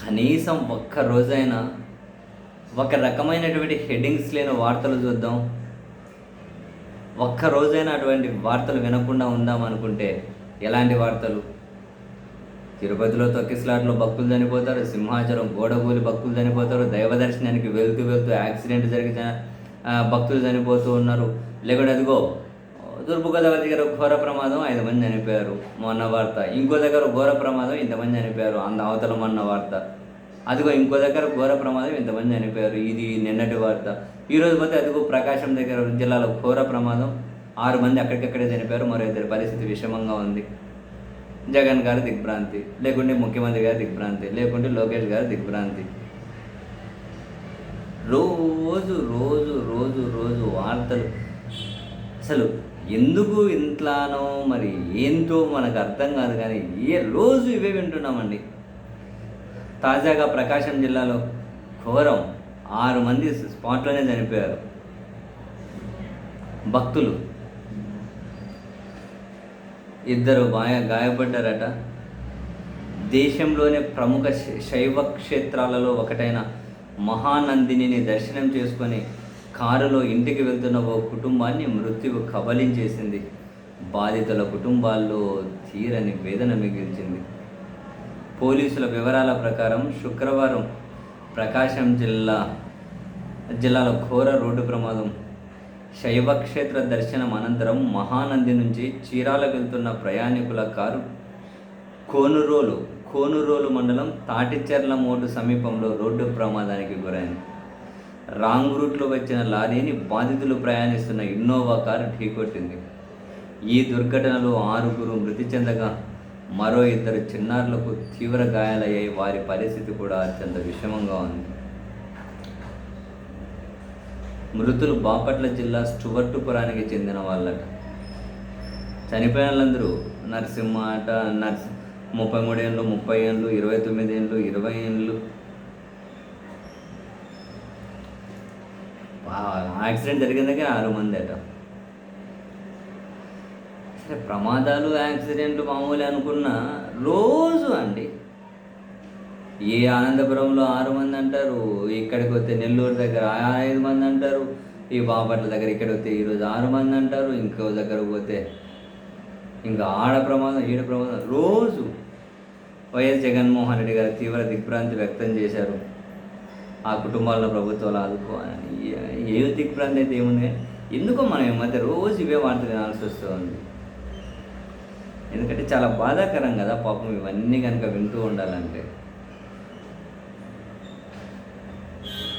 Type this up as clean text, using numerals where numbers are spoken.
కనీసం ఒక్క రోజైనా ఒక రకమైనటువంటి హెడ్డింగ్స్ లేని వార్తలు చూద్దాం. ఒక్క రోజైనా అటువంటి వార్తలు వినకుండా ఉందాం అనుకుంటే ఎలాంటి వార్తలు? తిరుపతిలో తొక్కిసలాటలో భక్తులు చనిపోతారు, సింహాచలం గోడగూలి భక్తులు చనిపోతారు, దైవ దర్శనానికి వెళ్తూ యాక్సిడెంట్ జరిగిన భక్తులు చనిపోతూ ఉన్నారు. లేకుంటే అదిగో తూర్పుగోదావరి దగ్గర ఘోర ప్రమాదం 5 మంది చనిపోయారు మొన్న వార్త. ఇంకో దగ్గర ఘోర ప్రమాదం ఇంతమంది చనిపోయారు అవతల మొన్న వార్త. అదిగో ఇంకో దగ్గర ఘోర ప్రమాదం ఇంతమంది చనిపోయారు, ఇది నిన్నటి వార్త. ఈరోజు పోతే అదిగో ప్రకాశం దగ్గర జిల్లాలో ఘోర ప్రమాదం 6 మంది అక్కడికక్కడే చనిపోయారు, మరో ఇద్దరి పరిస్థితి విషమంగా ఉంది. జగన్ గారి దిగ్భ్రాంతి, లేకుంటే ముఖ్యమంత్రి గారి దిగ్భ్రాంతి, లేకుంటే లోకేష్ గారి దిగ్భ్రాంతి. రోజు రోజు రోజు రోజు వార్తలు అసలు ఎందుకు ఇంట్లానో మరి ఏంటో మనకు అర్థం కాదు, కానీ రోజు ఇవే వింటున్నామండి. తాజాగా ప్రకాశం జిల్లాలో ఘోరం 6 మంది స్పాట్లోనే చనిపోయారు భక్తులు, 2 గాయపడ్డారట. దేశంలోనే ప్రముఖ శైవ క్షేత్రాలలో ఒకటైన మహానందిని దర్శనం చేసుకొని కారులో ఇంటికి వెళ్తున్న ఓ కుటుంబాన్ని మృత్యువు కబలించేసింది. బాధితుల కుటుంబాల్లో తీరని వేదన మిగిల్చింది. పోలీసుల వివరాల ప్రకారం శుక్రవారం ప్రకాశం జిల్లాలో ఘోర రోడ్డు ప్రమాదం. శైవక్షేత్ర దర్శనం అనంతరం మహానంది నుంచి చీరాల వెళ్తున్న ప్రయాణికుల కారు కోనురోలు మండలం తాటిచెర్ల మోటు సమీపంలో రోడ్డు ప్రమాదానికి గురైంది. రాంగ్ రూట్లో వచ్చిన లారీని బాధితులు ప్రయాణిస్తున్న ఇన్నోవా కారు ఢీకొట్టింది. ఈ దుర్ఘటనలో 6 మృతి చెందగా మరో 2 చిన్నారులకు తీవ్ర గాయాలయ్యాయి. వారి పరిస్థితి కూడా అత్యంత విషమంగా ఉంది. మృతులు బాపట్ల జిల్లా స్టువర్టుపురానికి చెందిన వాళ్ళట. చనిపోయిన వాళ్ళందరూ నరసింహ అట, 33 ఏళ్ళు, 30 ఏళ్ళు, 29 ఏళ్ళు, 20 ఏళ్ళు. యాక్సిడెంట్ జరిగిందకే 6 మంది అట. సరే, ప్రమాదాలు యాక్సిడెంట్లు మామూలు అనుకున్నా రోజు అండి. ఏ ఆనందపురంలో 6 మంది అంటారు, ఇక్కడికి వస్తే నెల్లూరు దగ్గర 5 మంది అంటారు, ఈ బాపట్ల దగ్గర ఇక్కడికి వస్తే ఈరోజు 6 మంది అంటారు, ఇంకో దగ్గర పోతే ఇంకా ఆడ ప్రమాదం ఈడ ప్రమాదం. రోజు వైఎస్ జగన్మోహన్ రెడ్డి గారు తీవ్ర దిగ్భ్రాంతి వ్యక్తం చేశారు. ఆ కుటుంబాలను ప్రభుత్వాలు ఆదుకోవాలని. ఏ దిగ్భ్రాంతి అయితే ఏముంది, ఎందుకో మనం ఈ మధ్య రోజు ఇవే వార్తలు వినాల్సి వస్తుంది. ఎందుకంటే చాలా బాధాకరం కదా పాపం ఇవన్నీ కనుక వింటూ ఉండాలంటే.